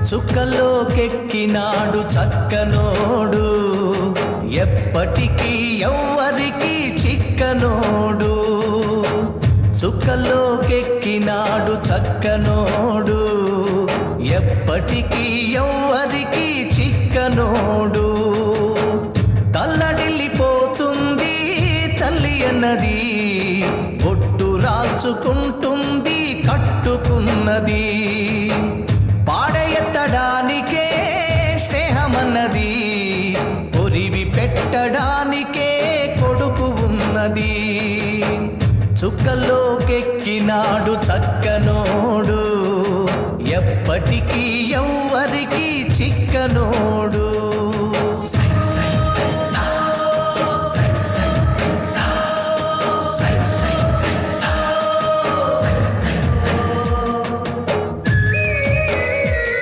చుక్కలోకెక్కినాడు చక్కనోడు, ఎప్పటికీ ఎవ్వరికి చిక్కనోడు. చుక్కలోకెక్కినాడు చక్కనోడు, ఎప్పటికీ ఎవ్వరికి చిక్కనోడు. తల్లడిల్లిపోతుంది తల్లి అన్నది, బొట్టు రాల్చుకుంటుంది కట్టుకున్నది. పాడెత్తడానికే స్నేహమన్నది, పొరివి పెట్టడానికే కొడుకు ఉన్నది. చుక్కలోకెక్కినాడు చక్కనోడు, ఎప్పటికీ ఎవ్వరికి చిక్కనోడు.